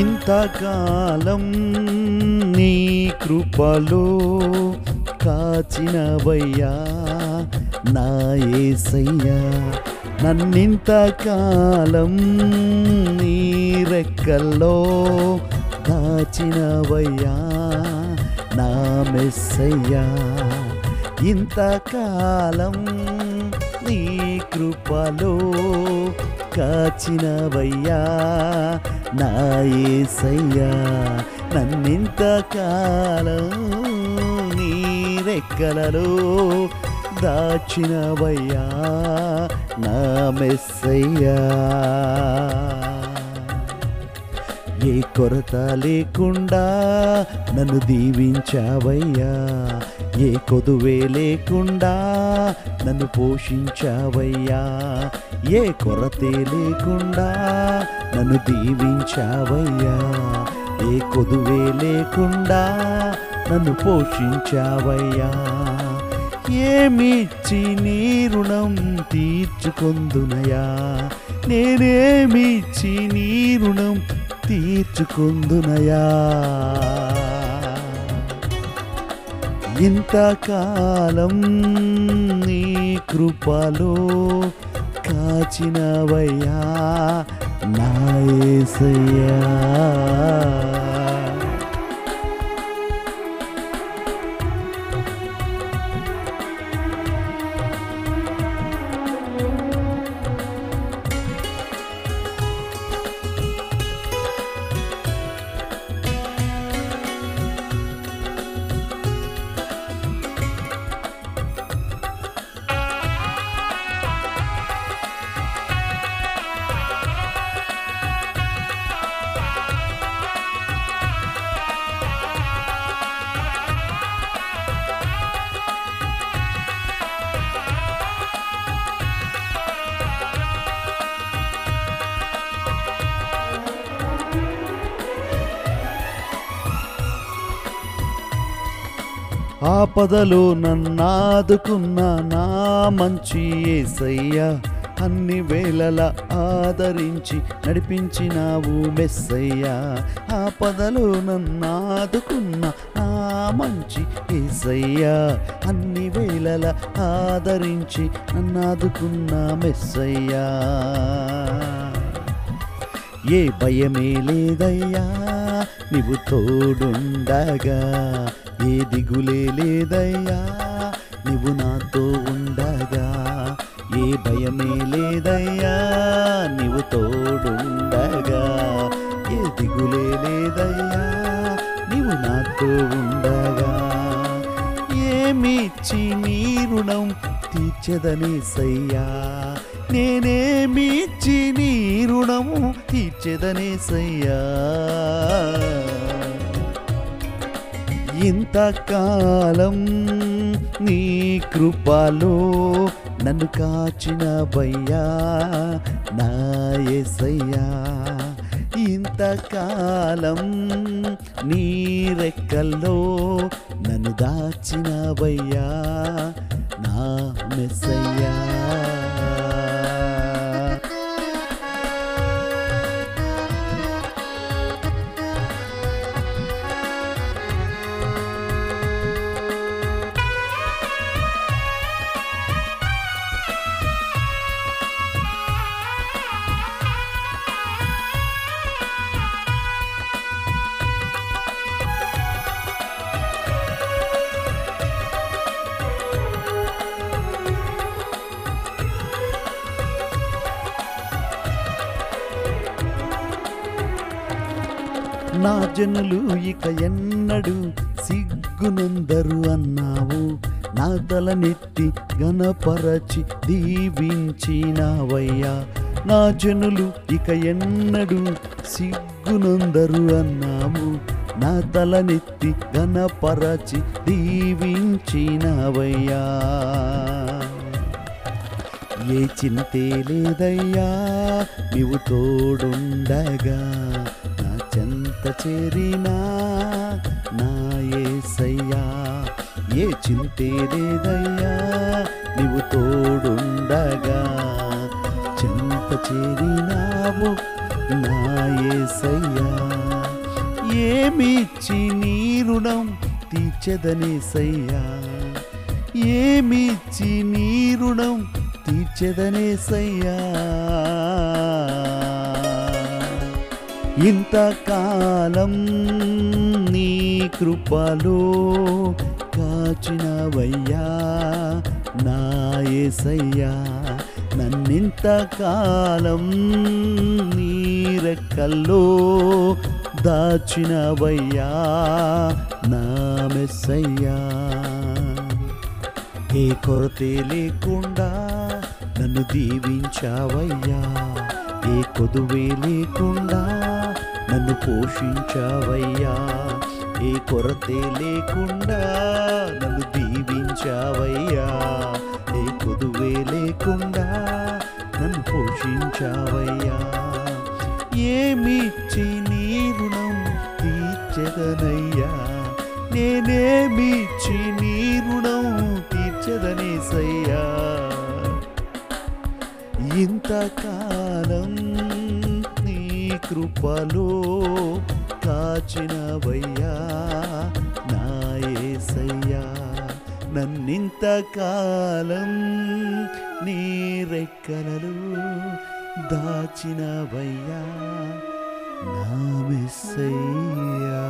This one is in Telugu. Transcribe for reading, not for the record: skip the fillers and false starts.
ఇంతకాలం నీ కృపలో కాచినవయ్యా నా యేసయ్యా, నన్నింతకాలం నీ రెక్కల్లో దాచినవయ్యా నా మెస్సయ్యా. ఇంతకాలం నీ కృపలో కాచినవయ్యా నా యేసయ్యా, నన్నింతకాలం నీ రెక్కలలో దాచినవయ్యా నా మెస్సయ్యా. ఏ కొరత లేకుండా నన్ను దీవించావయ్యా, ఏ కొదువే లేకుండా నన్ను పోషించావయ్యా, ఏ కొరతే లేకుండా నన్ను దీవించావయ్యా, ఏ కొదువే లేకుండా నన్ను పోషించావయ్యా. ఏమిచ్చి నీ రుణం తీర్చుకొందునయా, నేనేమిచ్చి నీ రుణం తీర్చుకొందునయా. ఇంతకాలం నీ కృపలో కాచినవయ్యా నా యేసయ్యా. ఆపదలో నన్నాదుకున్న నా మంచి యేసయ్యా, అన్ని వేళలా ఆదరించి నడిపించినావు మెస్సయ్యా. ఆపదలో నన్నాదుకున్న నా మంచి యేసయ్యా, అన్ని వేళలా ఆదరించి నన్నాదుకున్న మెస్సయ్యా. ఏ భయమే లేదయ్యా నీవు తోడుండగా, ఏ దిగులే లేదయ్యా నీవు నాతో ఉండగా, ఏ భయమే లేదయ్యా నీవు తోడుండగా, ఏ దిగులే లేదయ్యా నీవు నాతో ఉండగా. ఏమిచ్చి నీ రుణం తీర్చెదనేసయ్యా, నేనేమిచ్చి నీ రుణము తీర్చెదనేసయ్యా. ఇంతకాలం నీ కృపలో నన్ను కాచినవయ్యా నా యేసయ్యా, ఇంతకాలం నీ రెక్కల్లో నన్ను దాచినవయ్యా నా మెస్సయ్యా. నా జనులు ఇక ఎన్నడు సిగ్గునందరు అన్నావు, నా తలనెత్తి గణపరచి దీవించినావయ్యా. నా జనులు ఇక ఎన్నడు సిగ్గునందరు అన్నావు, నా తలనెత్తి గణపరచి దీవించినావయ్యా. ఏ చింతే లేదయ్యా నీవు తోడుండగా, నా చెంత చేరినా నా యేసయ్యా. ఏ చింతే లేదయ్యా నీవు తోడుండగా, చెంత చేరినావు నా యేసయ్యా. ఏమిచ్చి నీ రుణం తీర్చెదనేసయ్యా, ఏమిచ్చి నీ రుణం తీర్చెదనేసయ్యా. ఇంతకాలం నీ కృపలో కాచినవయ్యా నా యేసయ్యా. నన్నింతకాలం నీ రెక్కల్లో దాచినవయ్యా నా మెస్సయ్యా. ఏ కొరతే లేకుండా నన్ను దీవించావయ్యా, ఏ కొదువే లేకుండా నన్ను పోషించావయ్యా, ఏ కొరతే లేకుండా నన్ను దీవించావయ్యా, ఏ కొదువే లేకుండా నన్ను పోషించావయ్యా. ఏమిచ్చి నీ రుణం తీర్చెదనయ్యా, నేనేమిచ్చి నీ రుణం తీర్చెదనేసయ్యా. ఇంతకాలం నీ కృపలో కాచినవయ్యా నా యేసయ్యా. నన్నింతకాలం నీ రెక్కలలో దాచినవయ్యా నా మెస్సయ్యా.